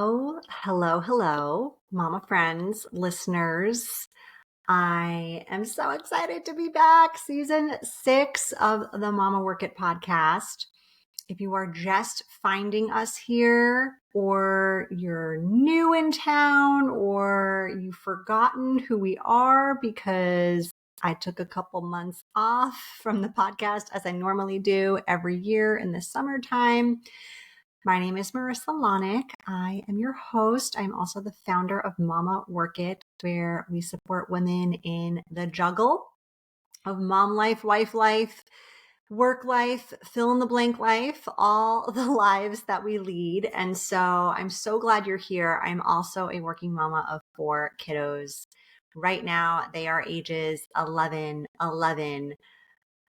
Hello, mama friends, listeners. I am so excited to be back. Season 6 of the Mama Work It podcast. If you are just finding us here, or you're new in town, or you've forgotten who we are because I took a couple months off from the podcast as I normally do every year in the summertime. My name is Marissa Lonick. I am your host. I'm also the founder of Mama Work It, where we support women in the juggle of mom life, wife life, work life, fill in the blank life, all the lives that we lead. And so I'm so glad you're here. I'm also a working mama of 4 kiddos. Right now, they are ages 11,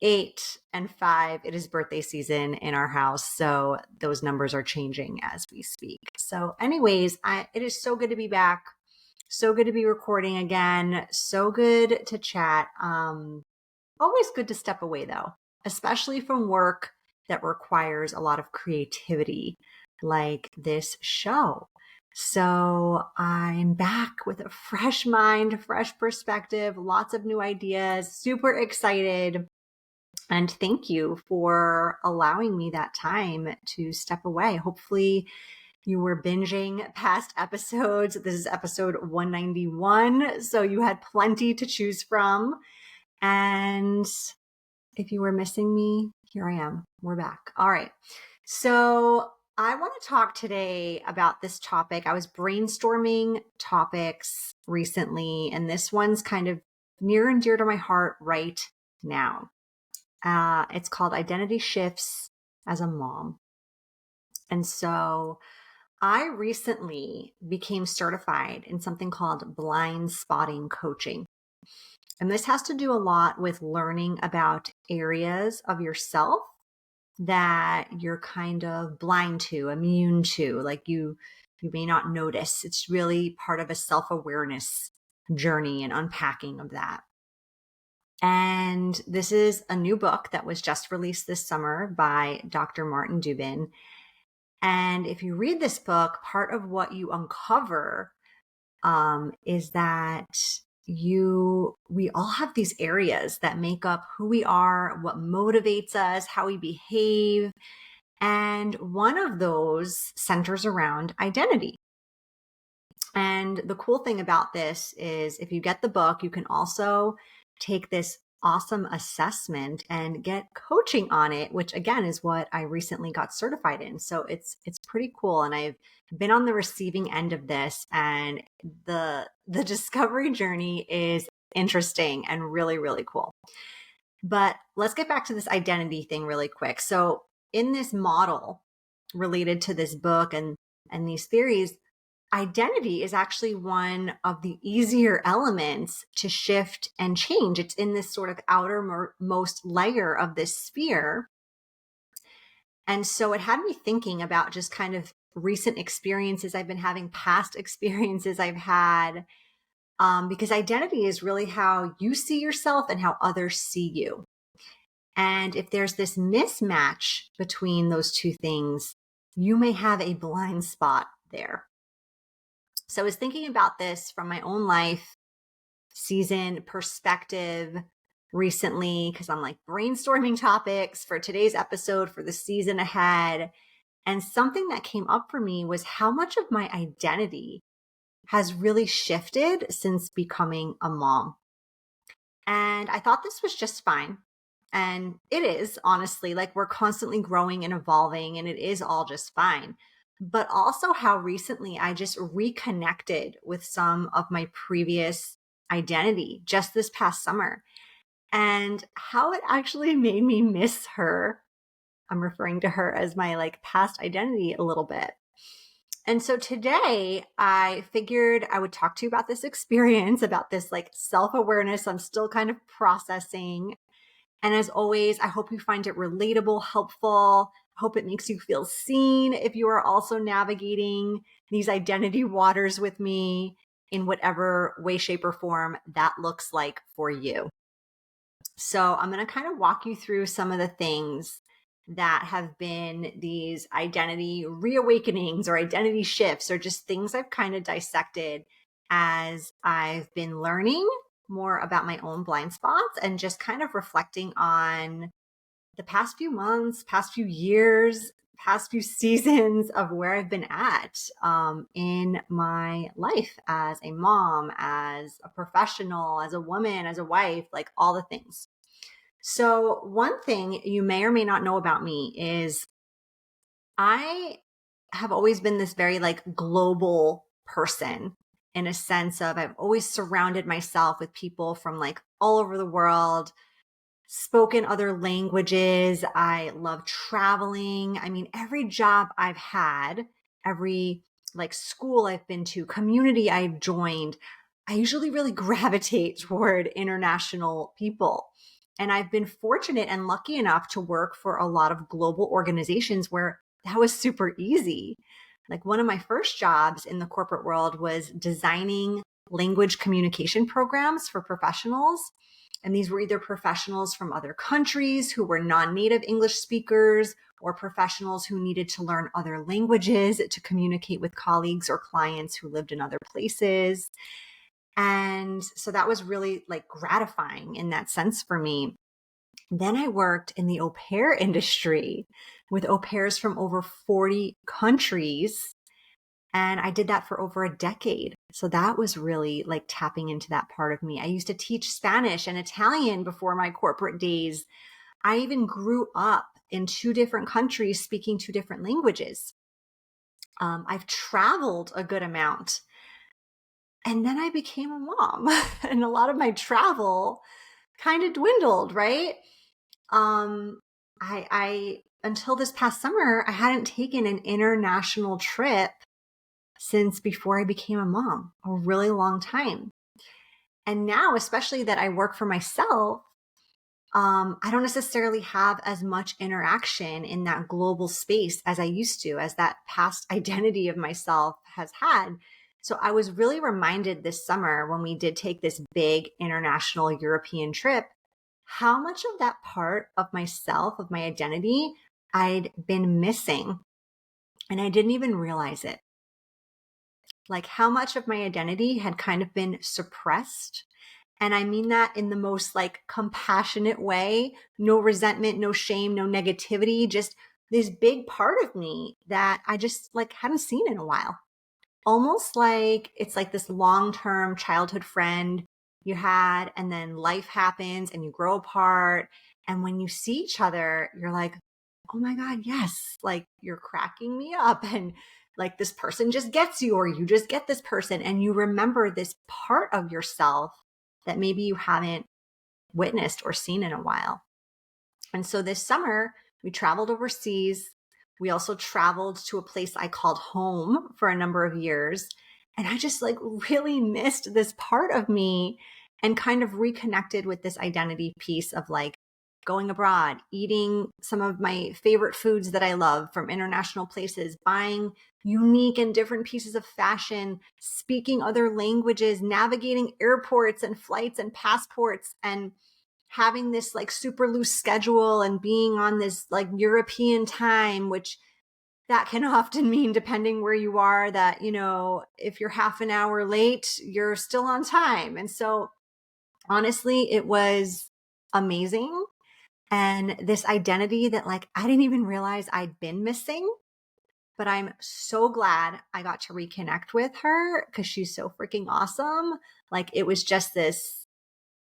8 and 5. It is birthday season in our house, so those numbers are changing as we speak. So anyways, it is so good to be back. So good to be recording again. So good to chat. Always good to step away though, especially from work that requires a lot of creativity like this show. So I'm back with a fresh mind, fresh perspective, lots of new ideas, super excited. And thank you for allowing me that time to step away. Hopefully, you were binging past episodes. This is episode 191, so you had plenty to choose from. And if you were missing me, here I am. We're back. All right. So I want to talk today about this topic. I was brainstorming topics recently, and this one's kind of near and dear to my heart right now. It's called Identity Shifts as a Mom. And so I recently became certified in something called Blindspotting coaching. And this has to do a lot with learning about areas of yourself that you're kind of blind to, immune to, like you may not notice. It's really part of a self-awareness journey and unpacking of that. And this is a new book that was just released this summer by Dr. Martin Dubin. And if you read this book, part of what you uncover is that we all have these areas that make up who we are, what motivates us, how we behave. And one of those centers around identity. And the cool thing about this is if you get the book, you can also take this awesome assessment and get coaching on it, which again is what I recently got certified in. So it's pretty cool. And I've been on the receiving end of this, and the discovery journey is interesting and really, really cool. But let's get back to this identity thing really quick. So in this model related to this book and these theories, identity is actually one of the easier elements to shift and change. It's in this sort of outermost layer of this sphere. And so it had me thinking about just kind of recent experiences I've been having, past experiences I've had, because identity is really how you see yourself and how others see you. And if there's this mismatch between those two things, you may have a blind spot there. So I was thinking about this from my own life season perspective recently, because I'm like brainstorming topics for today's episode for the season ahead. And something that came up for me was how much of my identity has really shifted since becoming a mom. And I thought this was just fine. And it is, honestly, like we're constantly growing and evolving, and it is all just fine. But also how recently I just reconnected with some of my previous identity just this past summer, and how it actually made me miss her. I'm referring to her as my like past identity a little bit. And so today I figured I would talk to you about this experience, about this like self-awareness I'm still kind of processing. And as always, I hope you find it relatable, helpful. I hope it makes you feel seen if you are also navigating these identity waters with me in whatever way, shape, or form that looks like for you. So I'm going to kind of walk you through some of the things that have been these identity reawakenings or identity shifts, or just things I've kind of dissected as I've been learning more about my own blind spots and just kind of reflecting on the past few months, past few years, past few seasons of where I've been at in my life as a mom, as a professional, as a woman, as a wife, like all the things. So, one thing you may or may not know about me is I have always been this very like global person, in a sense of I've always surrounded myself with people from like all over the world, spoken other languages. I love traveling. I mean, every job I've had, every like school I've been to, community I've joined, I usually really gravitate toward international people. And I've been fortunate and lucky enough to work for a lot of global organizations where that was super easy. Like one of my first jobs in the corporate world was designing language communication programs for professionals. And these were either professionals from other countries who were non-native English speakers, or professionals who needed to learn other languages to communicate with colleagues or clients who lived in other places. And so that was really like gratifying in that sense for me. Then I worked in the au pair industry with au pairs from over 40 countries. And I did that for over a decade. So that was really like tapping into that part of me. I used to teach Spanish and Italian before my corporate days. I even grew up in 2 different countries speaking 2 different languages. I've traveled a good amount. And then I became a mom and a lot of my travel kind of dwindled, right? I until this past summer, I hadn't taken an international trip since before I became a mom, a really long time. And now, especially that I work for myself, I don't necessarily have as much interaction in that global space as I used to, as that past identity of myself has had. So I was really reminded this summer when we did take this big international European trip, how much of that part of myself, of my identity, I'd been missing. And I didn't even realize it. Like how much of my identity had kind of been suppressed. And I mean that in the most like compassionate way, no resentment, no shame, no negativity, just this big part of me that I just like hadn't seen in a while. Almost like it's like this long-term childhood friend you had, and then life happens and you grow apart. And when you see each other, you're like, oh my God, yes, like you're cracking me up. And like this person just gets you, or you just get this person. And you remember this part of yourself that maybe you haven't witnessed or seen in a while. And so this summer, we traveled overseas. We also traveled to a place I called home for a number of years. And I just like really missed this part of me and kind of reconnected with this identity piece of like going abroad, eating some of my favorite foods that I love from international places, buying unique and different pieces of fashion, speaking other languages, navigating airports and flights and passports, and having this like super loose schedule and being on this like European time, which that can often mean, depending where you are, that, you know, if you're half an hour late, you're still on time. And so honestly, it was amazing. And this identity that like I didn't even realize I'd been missing, but I'm so glad I got to reconnect with her because she's so freaking awesome. Like it was just this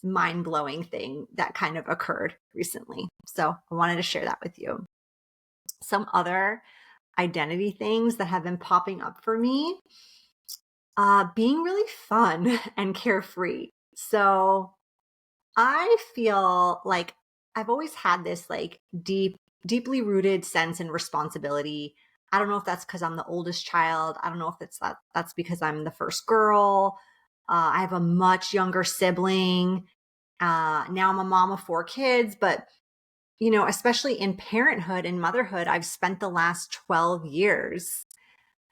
mind-blowing thing that kind of occurred recently. So I wanted to share that with you. Some other identity things that have been popping up for me, being really fun and carefree. So I feel like I've always had this like deeply rooted sense and responsibility. I don't know if that's because I'm the oldest child. I don't know if that's because I'm the first girl. I have a much younger sibling. Now I'm a mom of 4 kids, but you know, especially in parenthood and motherhood, I've spent the last 12 years,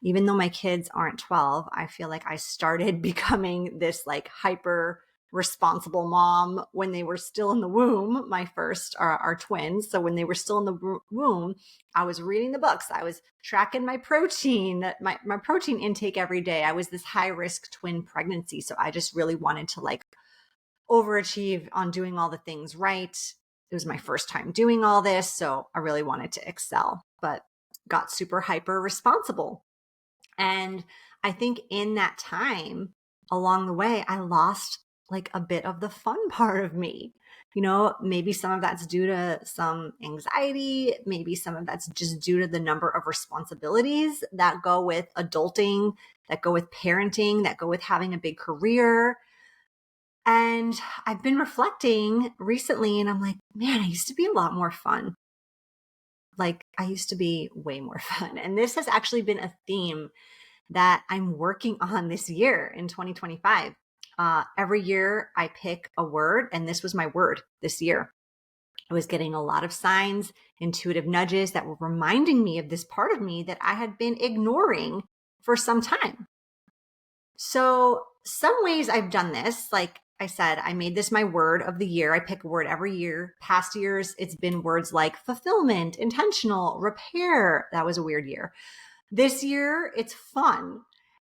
even though my kids aren't 12, I feel like I started becoming this like hyper responsible mom when they were still in the womb. My first are twins. So when they were still in the womb, I was reading the books. I was tracking my protein, my protein intake every day. I was this high risk twin pregnancy. So I just really wanted to like overachieve on doing all the things right. It was my first time doing all this. So I really wanted to excel, but got super hyper responsible. And I think in that time along the way, I lost like a bit of the fun part of me. You know, maybe some of that's due to some anxiety. Maybe some of that's just due to the number of responsibilities that go with adulting, that go with parenting, that go with having a big career. And I've been reflecting recently and I'm like, man, I used to be a lot more fun. Like I used to be way more fun. And this has actually been a theme that I'm working on this year in 2025. Every year I pick a word, and this was my word this year. I was getting a lot of signs, intuitive nudges that were reminding me of this part of me that I had been ignoring for some time. So some ways I've done this, like I said, I made this my word of the year. I pick a word every year. Past years, it's been words like fulfillment, intentional, repair. That was a weird year. This year, it's fun.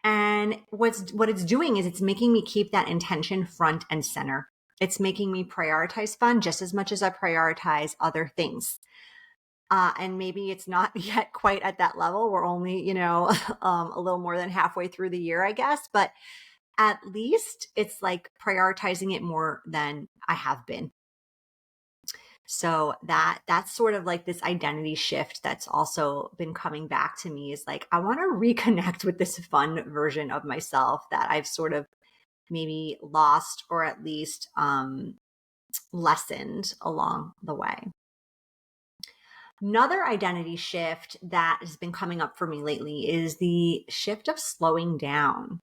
And what it's doing is it's making me keep that intention front and center. It's making me prioritize fun just as much as I prioritize other things. And maybe it's not yet quite at that level. We're only, a little more than halfway through the year, I guess. But at least it's like prioritizing it more than I have been. So that's sort of like this identity shift that's also been coming back to me, is like, I want to reconnect with this fun version of myself that I've sort of maybe lost, or at least lessened along the way. Another identity shift that has been coming up for me lately is the shift of slowing down.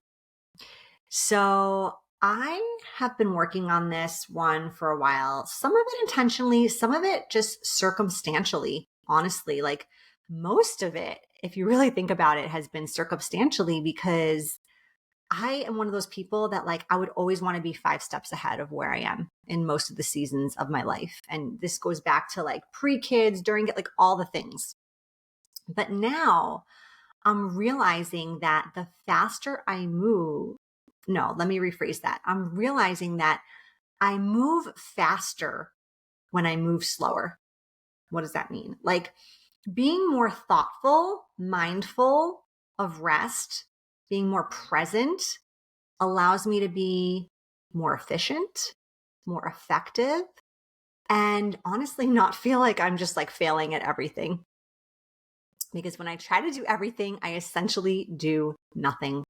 So I have been working on this one for a while, some of it intentionally, some of it just circumstantially, honestly. Like most of it, if you really think about it, has been circumstantially, because I am one of those people that like, I would always want to be 5 steps ahead of where I am in most of the seasons of my life. And this goes back to like pre-kids, during it, like all the things. But now I'm realizing that the faster I move, no, let me rephrase that. I'm realizing that I move faster when I move slower. What does that mean? Like being more thoughtful, mindful of rest, being more present allows me to be more efficient, more effective, and honestly not feel like I'm just like failing at everything. Because when I try to do everything, I essentially do nothing.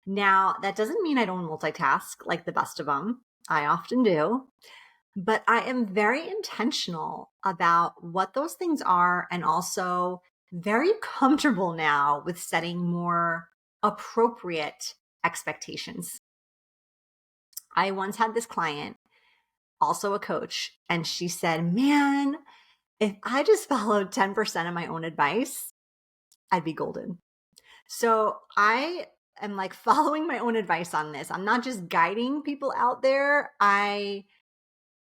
Now, that doesn't mean I don't multitask like the best of them. I often do. But I am very intentional about what those things are, and also very comfortable now with setting more appropriate expectations. I once had this client, also a coach, and she said, man, if I just followed 10% of my own advice, I'd be golden. So I am like following my own advice on this. I'm not just guiding people out there. I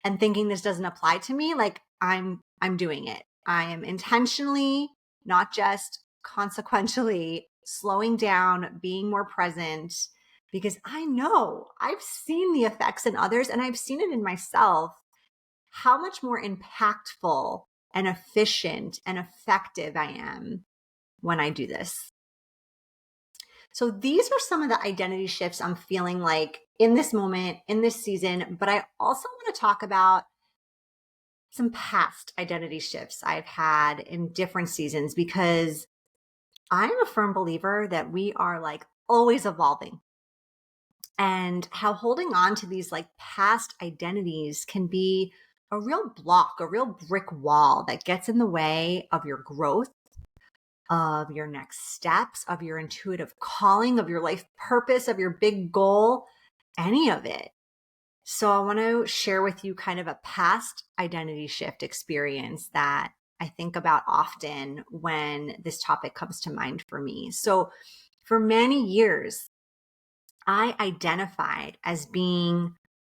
am thinking this doesn't apply to me. Like I'm doing it. I am intentionally, not just consequentially, slowing down, being more present, because I know I've seen the effects in others and I've seen it in myself, how much more impactful and efficient and effective I am when I do this. So these are some of the identity shifts I'm feeling like in this moment, in this season. But I also want to talk about some past identity shifts I've had in different seasons, because I'm a firm believer that we are like always evolving, and how holding on to these like past identities can be a real block, a real brick wall that gets in the way of your growth, of your next steps, of your intuitive calling, of your life purpose, of your big goal, any of it. So I want to share with you kind of a past identity shift experience that I think about often when this topic comes to mind for me. So for many years, I identified as being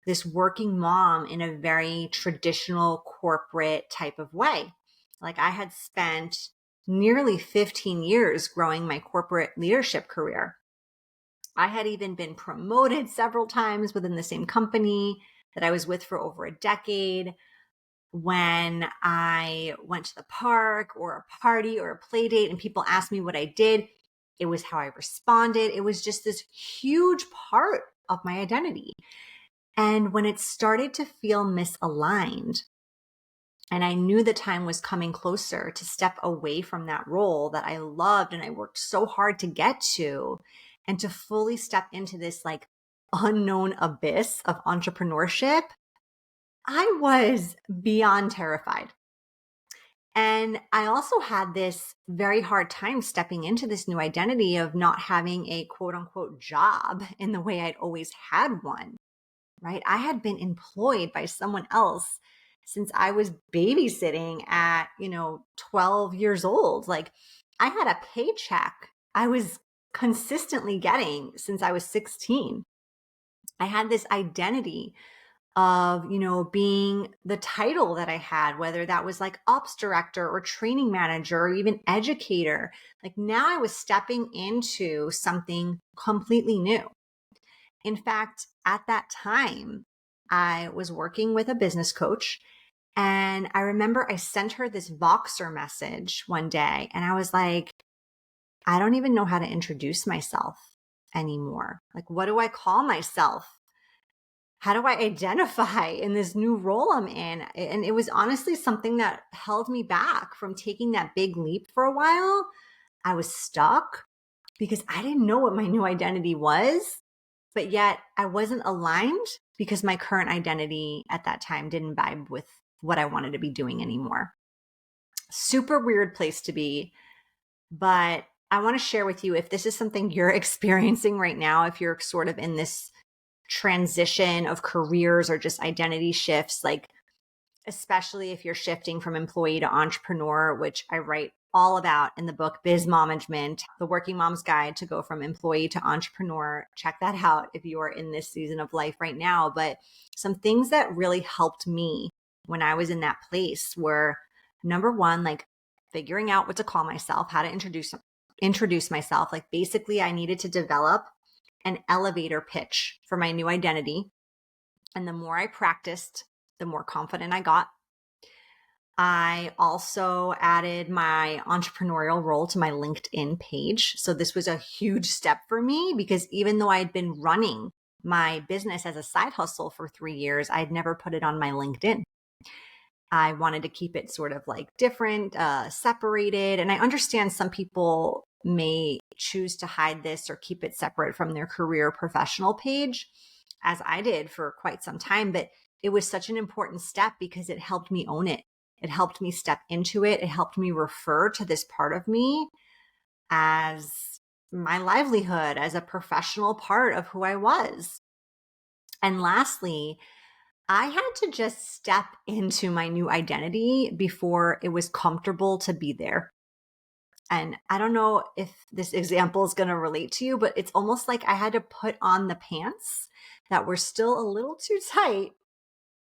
this working mom in a very traditional corporate type of way. Like I had spent nearly 15 years growing my corporate leadership career. I had even been promoted several times within the same company that I was with for over a decade. When I went to the park or a party or a play date and people asked me what I did, it was how I responded. It was just this huge part of my identity. And when it started to feel misaligned, and I knew the time was coming closer to step away from that role that I loved and I worked so hard to get to, and to fully step into this like unknown abyss of entrepreneurship, I was beyond terrified. And I also had this very hard time stepping into this new identity of not having a quote unquote job in the way I'd always had one, right? I had been employed by someone else since I was babysitting at, 12 years old. Like I had a paycheck I was consistently getting since I was 16. I had this identity of, being the title that I had, whether that was like ops director or training manager or even educator. Like now I was stepping into something completely new. In fact, at that time, I was working with a business coach. And I remember I sent her this Voxer message one day. And I was like, I don't even know how to introduce myself anymore. Like, what do I call myself? How do I identify in this new role I'm in? And it was honestly something that held me back from taking that big leap for a while. I was stuck because I didn't know what my new identity was, but yet I wasn't aligned because my current identity at that time didn't vibe with what I wanted to be doing anymore. Super weird place to be, but I want to share with you if this is something you're experiencing right now, if you're sort of in this transition of careers or just identity shifts, like especially if you're shifting from employee to entrepreneur, which I write all about in the book Biz Management, the working mom's guide to go from employee to entrepreneur. Check that out if you are in this season of life right now. But some things that really helped me when I was in that place were, number one, like figuring out what to call myself, how to introduce myself. Like basically I needed to develop an elevator pitch for my new identity. And the more I practiced, the more confident I got. I also added my entrepreneurial role to my LinkedIn page. So this was a huge step for me because even though I had been running my business as a side hustle for 3 years, I'd never put it on my LinkedIn. I wanted to keep it sort of like different, separated. And I understand some people may choose to hide this or keep it separate from their career professional page, as I did for quite some time. But it was such an important step because it helped me own it. It helped me step into it. It helped me refer to this part of me as my livelihood, as a professional part of who I was. And lastly, I had to just step into my new identity before it was comfortable to be there. And I don't know if this example is going to relate to you, but it's almost like I had to put on the pants that were still a little too tight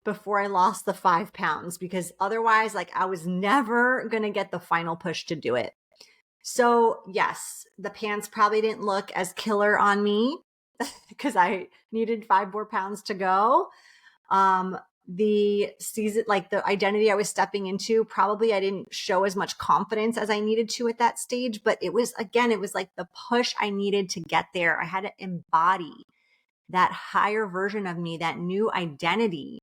before I lost the 5 pounds, because otherwise, like I was never going to get the final push to do it. So yes, the pants probably didn't look as killer on me because I needed 5 more pounds to go. The season, like the identity I was stepping into, probably I didn't show as much confidence as I needed to at that stage, but it was like the push I needed to get there. I had to embody that higher version of me, that new identity,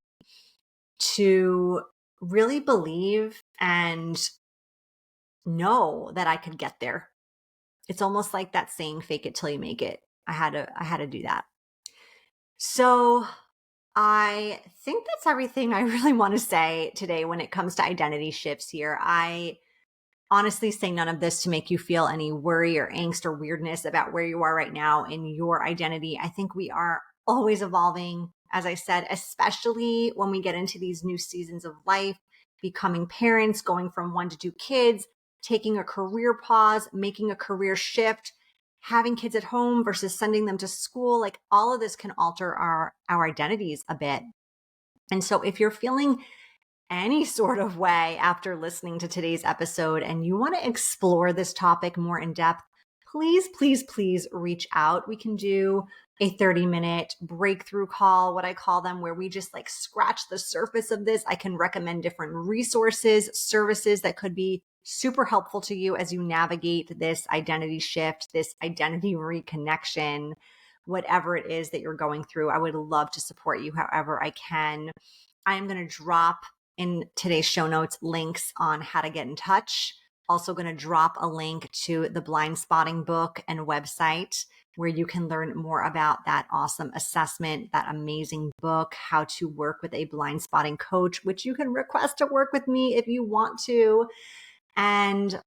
to really believe and know that I could get there. It's almost like that saying, fake it till you make it. I had to do that. So I think that's everything I really want to say today when it comes to identity shifts here. I honestly say none of this to make you feel any worry or angst or weirdness about where you are right now in your identity. I think we are always evolving, as I said, especially when we get into these new seasons of life, becoming parents, going from 1 to 2 kids, taking a career pause, making a career shift, having kids at home versus sending them to school, like all of this can alter our identities a bit. And so if you're feeling any sort of way after listening to today's episode and you want to explore this topic more in depth, please, please, please reach out. We can do a 30-minute breakthrough call, what I call them, where we just like scratch the surface of this. I can recommend different resources, services that could be super helpful to you as you navigate this identity shift, this identity reconnection, whatever it is that you're going through. I would love to support you however I can. I am going to drop in today's show notes links on how to get in touch. Also going to drop a link to the Blindspotting book and website where you can learn more about that awesome assessment, that amazing book, how to work with a Blindspotting coach, which you can request to work with me if you want to. And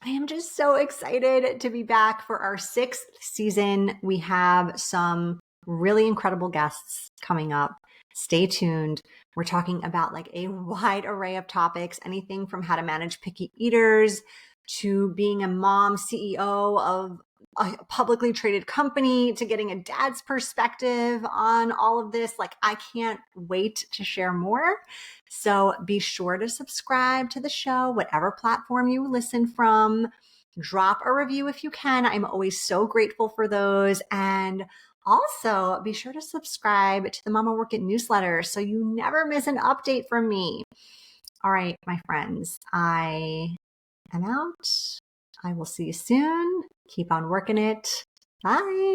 I am just so excited to be back for our 6th season. We have some really incredible guests coming up. Stay tuned. We're talking about like a wide array of topics, anything from how to manage picky eaters to being a mom CEO of a publicly traded company to getting a dad's perspective on all of this. Like, I can't wait to share more. So be sure to subscribe to the show, whatever platform you listen from. Drop a review if you can. I'm always so grateful for those. And also be sure to subscribe to the Mama Work It newsletter so you never miss an update from me. All right, my friends, I am out. I will see you soon. Keep on working it. Bye.